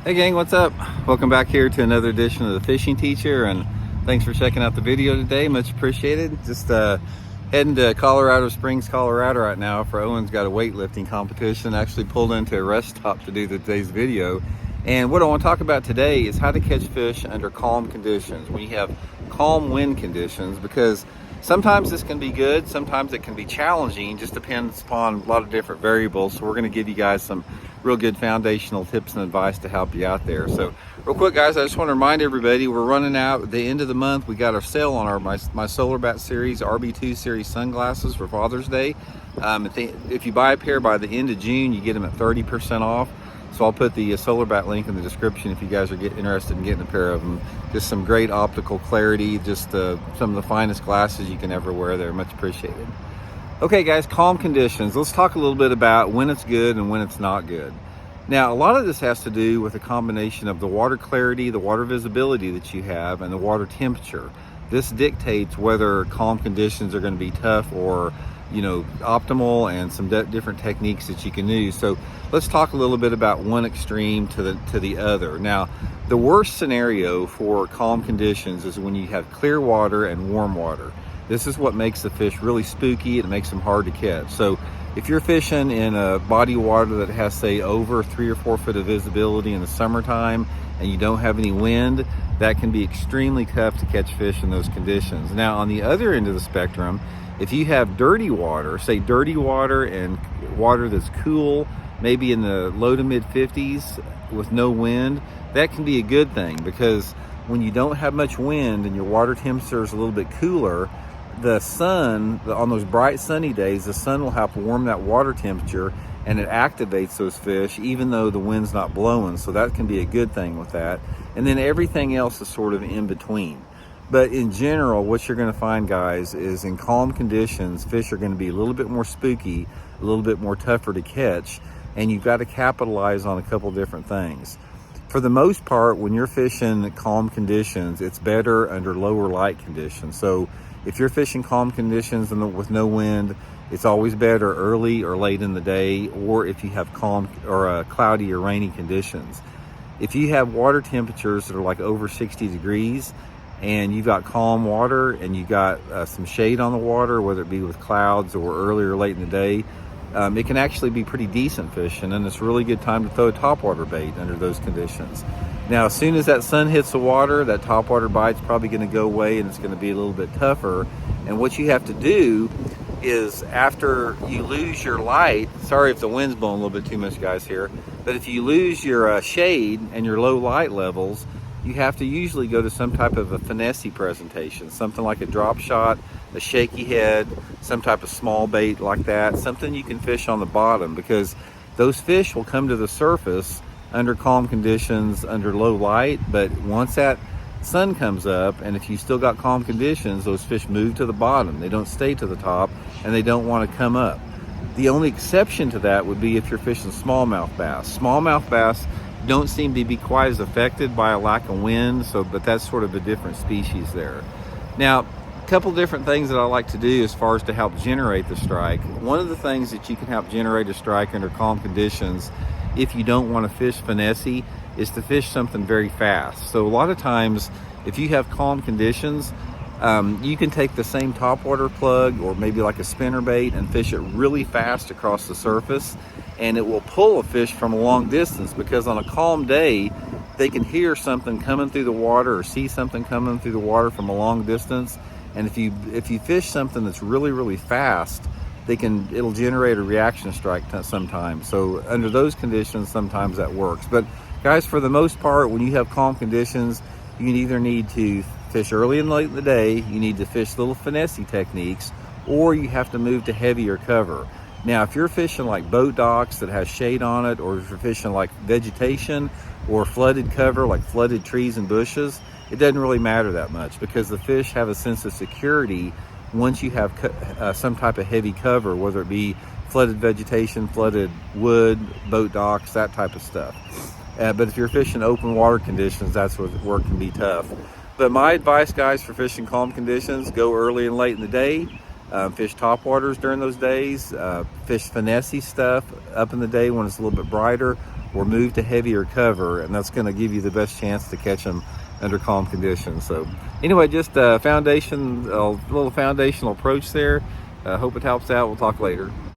Hey gang, what's up? Welcome back here to another edition of the Fishing Teacher, and thanks for checking out the video today. Much appreciated. Just heading to Colorado Springs, Colorado right now for Owen's got a weightlifting competition. Actually pulled into a rest stop to do today's video. And what I want to talk about today is how to catch fish under calm conditions. When you have calm wind conditions, because sometimes this can be good, sometimes it can be challenging, just depends upon a lot of different variables. So we're going to give you guys some real good foundational tips and advice to help you out there. So real quick guys, I just want to remind everybody we're running out at the end of the month. We got our sale on our my Solar Bat series RB2 series sunglasses for Father's Day. If you buy a pair by the end of June, you get them at 30% off. So I'll put the Solar Bat link in the description if you guys are interested in getting a pair of them. Just some great optical clarity, just some of the finest glasses you can ever wear. They're much appreciated. Okay guys, calm conditions. Let's talk a little bit about when it's good and when it's not good. Now, a lot of this has to do with a combination of the water clarity, the water visibility that you have, and the water temperature. This dictates whether calm conditions are going to be tough or, you know, optimal, and some different techniques that you can use. So let's talk a little bit about one extreme to the other. Now, the worst scenario for calm conditions is when you have clear water and warm water. This is what makes the fish really spooky. It makes them hard to catch. So if you're fishing in a body of water that has, say, over 3 or 4 foot of visibility in the summertime and you don't have any wind, that can be extremely tough to catch fish in those conditions. Now, on the other end of the spectrum, if you have dirty water, say dirty water and water that's cool, maybe in the low to mid 50s with no wind, that can be a good thing, because when you don't have much wind and your water temperature is a little bit cooler, the sun, on those bright sunny days, the sun will help warm that water temperature and it activates those fish even though the wind's not blowing. So that can be a good thing with that. And then everything else is sort of in between. But in general, what you're going to find, guys, is in calm conditions, fish are going to be a little bit more spooky, a little bit more tougher to catch, and you've got to capitalize on a couple different things. For the most part, when you're fishing calm conditions, it's better under lower light conditions. So if you're fishing calm conditions with no wind, it's always better early or late in the day, or if you have calm or cloudy or rainy conditions. If you have water temperatures that are like over 60 degrees and you've got calm water and you got some shade on the water, whether it be with clouds or early or late in the day, it can actually be pretty decent fishing, and it's a really good time to throw a topwater bait under those conditions. Now, as soon as that sun hits the water, that topwater bite's probably going to go away and it's going to be a little bit tougher. And what you have to do is, after you lose your light, sorry if the wind's blowing a little bit too much guys here, but if you lose your shade and your low light levels, you have to usually go to some type of a finesse presentation, something like a drop shot, a shaky head, some type of small bait like that, something you can fish on the bottom, because those fish will come to the surface under calm conditions, under low light. But once that sun comes up, and if you still got calm conditions, those fish move to the bottom. They don't stay to the top, and they don't want to come up. The only exception to that would be if you're fishing smallmouth bass. Smallmouth bass don't seem to be quite as affected by a lack of wind, but that's sort of a different species there. Now, a couple different things that I like to do as far as to help generate the strike. One of the things that you can help generate a strike under calm conditions, if you don't want to fish finesse, is to fish something very fast. So a lot of times, if you have calm conditions, you can take the same topwater plug or maybe like a spinner bait and fish it really fast across the surface, and it will pull a fish from a long distance, because on a calm day they can hear something coming through the water or see something coming through the water from a long distance. And if you fish something that's really fast, it'll generate a reaction strike sometimes. So under those conditions, sometimes that works. But guys, for the most part, when you have calm conditions, you either need to fish early and late in the day, you need to fish little finesse techniques, or you have to move to heavier cover. Now, if you're fishing like boat docks that has shade on it, or if you're fishing like vegetation or flooded cover like flooded trees and bushes, it doesn't really matter that much, because the fish have a sense of security once you have some type of heavy cover, whether it be flooded vegetation, flooded wood, boat docks, that type of stuff. But if you're fishing open water conditions, that's where it can be tough. But my advice, guys, for fishing calm conditions, go early and late in the day. Fish topwaters during those days. Fish finesse stuff up in the day when it's a little bit brighter, or move to heavier cover, and that's going to give you the best chance to catch them under calm conditions. So anyway, just a little foundational approach there. Hope it helps out. We'll talk later.